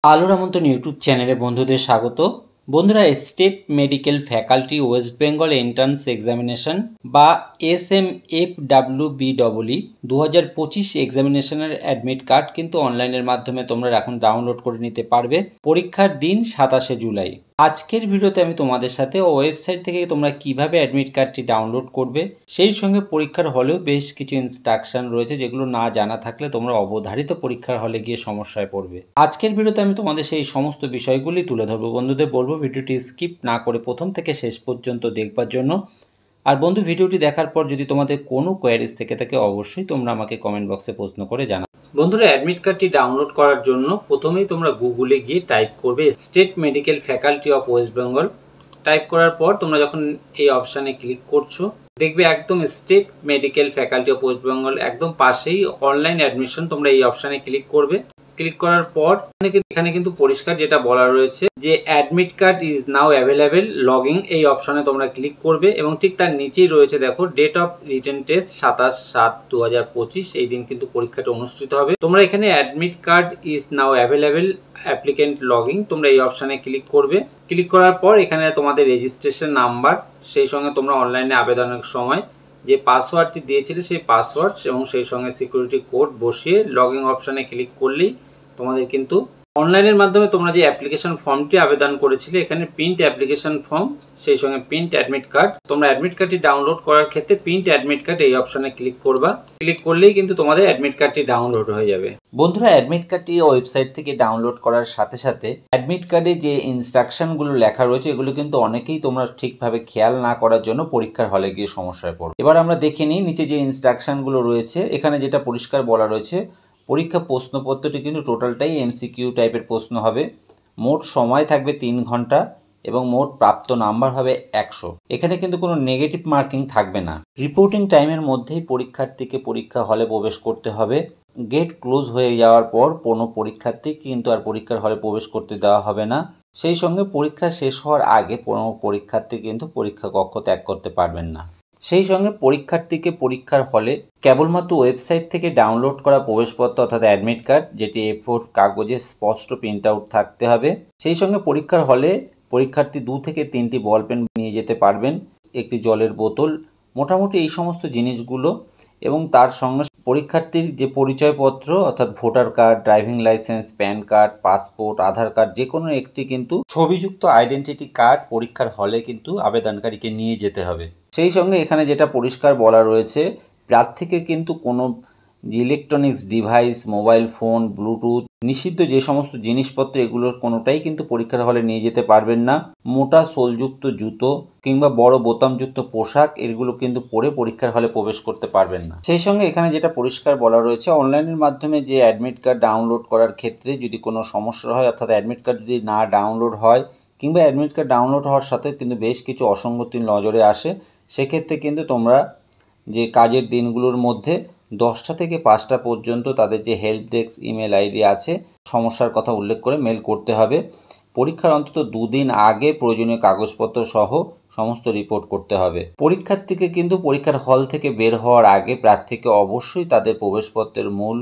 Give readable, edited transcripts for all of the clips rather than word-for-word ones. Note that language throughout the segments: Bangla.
আলোর আমন্ত্রণ ইউটিউব চ্যানেলে বন্ধুদের স্বাগত। বন্ধুরা, state medical faculty West Bengal entrance examination বা SMFWBEE 2025 এক্সামিনেশনের অ্যাডমিট কার্ড কিন্তু অনলাইনের মাধ্যমে তোমরা এখন ডাউনলোড করে নিতে পারবে। পরীক্ষার দিন 27শে জুলাই। আজকের ভিডিওতে আমি তোমাদের সাথে ওয়েবসাইট থেকে তোমরা কিভাবে অ্যাডমিট কার্ডটি ডাউনলোড করবে, সেই সঙ্গে পরীক্ষার হলেও বেশ কিছু ইনস্ট্রাকশন রয়েছে যেগুলো না জানা থাকলে তোমরা অবধারিত পরীক্ষার হলে গিয়ে সমস্যায় পড়বে। আজকের ভিডিওতে আমি তোমাদের সেই সমস্ত বিষয়গুলি তুলে ধরবো। বন্ধুদের বলবো ভিডিওটি স্কিপ না করে প্রথম থেকে শেষ পর্যন্ত দেখবার জন্য। আর বন্ধু, ভিডিওটি দেখার পর যদি তোমাদের কোনো কোয়ারিজ থেকে থাকে অবশ্যই তোমরা আমাকে কমেন্ট বক্সে প্রশ্ন করে জানাও। বন্ধুরা, অ্যাডমিট কার্ডটি ডাউনলোড করার জন্য প্রথমেই তোমরা গুগলে গিয়ে টাইপ করবে state medical faculty of West Bengal. Type করার পর তোমরা যখন এই অপশানে ক্লিক করছো, দেখবে একদম state medical faculty of West Bengal একদম পাশেই অনলাইন অ্যাডমিশন, তোমরা এই অপশানে ক্লিক করবে। ক্লিক করার পর এখানে কিন্তু পরিষ্কার যেটা বলা রয়েছে যে admit card is now available logging, এই অপশনে তোমরা ক্লিক করবে এবং ঠিক তার নিচেই রয়েছে দেখো ডেট অফ রিটেন টেস্ট 27/7/2025, এই দিন কিন্তু পরীক্ষাটা অনুষ্ঠিত হবে। তোমরা এখানে admit card is now available applicant logging, তোমরা এই অপশনে ক্লিক করবে। ক্লিক করার পর এখানে তোমাদের রেজিস্ট্রেশন নাম্বার, সেই সঙ্গে তোমরা অনলাইনে আবেদনের সময় যে পাসওয়ার্ডটি দিয়েছিলে সেই পাসওয়ার্ড এবং সেই সঙ্গে সিকিউরিটি কোড বসিয়ে লগইন অপশনে ক্লিক করলেই তোমাদের কিন্তু অনলাইনের মাধ্যমে তোমরা যে অ্যাপ্লিকেশন ফর্মটি আবেদন করেছিলে এখানে প্রিন্ট অ্যাপ্লিকেশন ফর্ম, সেই সঙ্গে প্রিন্ট অ্যাডমিট কার্ড, তোমরা অ্যাডমিট কার্ডটি ডাউনলোড করার ক্ষেত্রে প্রিন্ট অ্যাডমিট কার্ড এই অপশনে ক্লিক করবা। ক্লিক করলেই কিন্তু তোমাদের অ্যাডমিট কার্ডটি ডাউনলোড হয়ে যাবে। বন্ধুরা, অ্যাডমিট কার্ডটি ওয়েবসাইট থেকে ডাউনলোড করার সাথে সাথে অ্যাডমিট কার্ডে যে ইনস্ট্রাকশনগুলো লেখা রয়েছে এগুলো কিন্তু অনেকেই তোমরা ঠিকভাবে খেয়াল না করার জন্য পরীক্ষার হলে গিয়ে সমস্যায় পড়ো। এবার আমরা দেখে নিই নিচে যে ইনস্ট্রাকশনগুলো রয়েছে। এখানে যেটা পরিষ্কার বলা রয়েছে, পরীক্ষা প্রশ্নপত্রটি কিন্তু টোটালটাই MCQ টাইপের প্রশ্ন হবে। মোট সময় থাকবে 3 ঘন্টা এবং মোট প্রাপ্ত নাম্বার হবে 100। এখানে কিন্তু কোনো নেগেটিভ মার্কিং থাকবে না। রিপোর্টিং টাইমের মধ্যেই পরীক্ষার্থীকে পরীক্ষা হলে প্রবেশ করতে হবে। গেট ক্লোজ হয়ে যাওয়ার পর কোনো পরীক্ষার্থী কিন্তু আর পরীক্ষার হলে প্রবেশ করতে দেওয়া হবে না। সেই সঙ্গে পরীক্ষা শেষ হওয়ার আগে কোনো পরীক্ষার্থী কিন্তু পরীক্ষা কক্ষ ত্যাগ করতে পারবেন না। সেই সঙ্গে পরীক্ষার্থীকে পরীক্ষার হলে কেবলমাত্র ওয়েবসাইট থেকে ডাউনলোড করা প্রবেশপত্র অর্থাৎ অ্যাডমিট কার্ড, যেটি A4 কাগজে স্পষ্ট প্রিন্ট আউট থাকতে হবে। সেই সঙ্গে পরীক্ষার হলে পরীক্ষার্থী 2 থেকে 3টি বল পেন নিয়ে যেতে পারবেন, একটি জলের বোতল, মোটামুটি এই সমস্ত জিনিসগুলো। এবং তার সঙ্গে পরীক্ষার্থীর যে পরিচয়পত্র অর্থাৎ voter card, driving licence, PAN card, passport, Aadhaar card, যে কোনো একটি কিন্তু ছবিযুক্ত আইডেন্টিটি কার্ড পরীক্ষার হলে কিন্তু আবেদনকারীকে নিয়ে যেতে হবে। সেই সঙ্গে এখানে যেটা পরিষ্কার বলা রয়েছে, প্রার্থীকে কিন্তু কোনো electronics device, mobile phone, Bluetooth, নিষিদ্ধ যে সমস্ত জিনিসপত্র এগুলোর কোনোটাই কিন্তু পরীক্ষার হলে নিয়ে যেতে পারবেন না। মোটা সোলযুক্ত জুতো কিংবা বড় বোতামযুক্ত পোশাক এগুলো কিন্তু পরে পরীক্ষার হলে প্রবেশ করতে পারবেন না। সেই সঙ্গে এখানে যেটা পরিষ্কার বলা রয়েছে, অনলাইনের মাধ্যমে যে অ্যাডমিট কার্ড ডাউনলোড করার ক্ষেত্রে যদি কোনো সমস্যা হয়, অর্থাৎ অ্যাডমিট কার্ড যদি না ডাউনলোড হয় কিংবা অ্যাডমিট কার্ড ডাউনলোড হওয়ার সাথে কিন্তু বেশ কিছু অসঙ্গতি নজরে আসে, সেক্ষেত্রে কিন্তু তোমরা যে কাজের দিনগুলোর মধ্যে 10টা থেকে 5টা পর্যন্ত তাদের যে হেল্প ডেস্ক ইমেল আইডি আছে সমস্যার কথা উল্লেখ করে মেল করতে হবে। পরীক্ষার অন্তত 2 দিন আগে প্রয়োজনীয় কাগজপত্র সহ সমস্ত রিপোর্ট করতে হবে। পরীক্ষার্থীকে কিন্তু পরীক্ষার হল থেকে বের হওয়ার আগে প্রার্থীকে অবশ্যই তাদের প্রবেশপত্রের মূল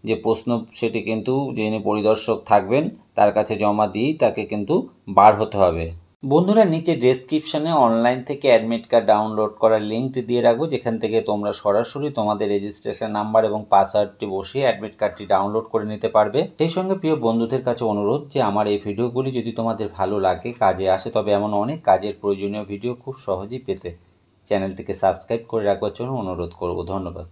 যে প্রশ্ন সেটি কিন্তু যিনি পরিদর্শক থাকবেন তার কাছে জমা দিয়েই তাকে কিন্তু বার হতে হবে। বন্ধুরা, নিচে ডেসক্রিপশনে অনলাইন থেকে অ্যাডমিট কার্ড ডাউনলোড করার লিঙ্কটি দিয়ে রাখবো, যেখান থেকে তোমরা সরাসরি তোমাদের রেজিস্ট্রেশন নাম্বার এবং পাসওয়ার্ডটি বসিয়ে অ্যাডমিট কার্ডটি ডাউনলোড করে নিতে পারবে। সেই সঙ্গে প্রিয় বন্ধুদের কাছে অনুরোধ যে আমার এই ভিডিওগুলি যদি তোমাদের ভালো লাগে, কাজে আসে, তবে এমন অনেক কাজের প্রয়োজনীয় ভিডিও খুব সহজেই পেতে চ্যানেলটিকে সাবস্ক্রাইব করে রাখবার জন্য অনুরোধ করব। ধন্যবাদ।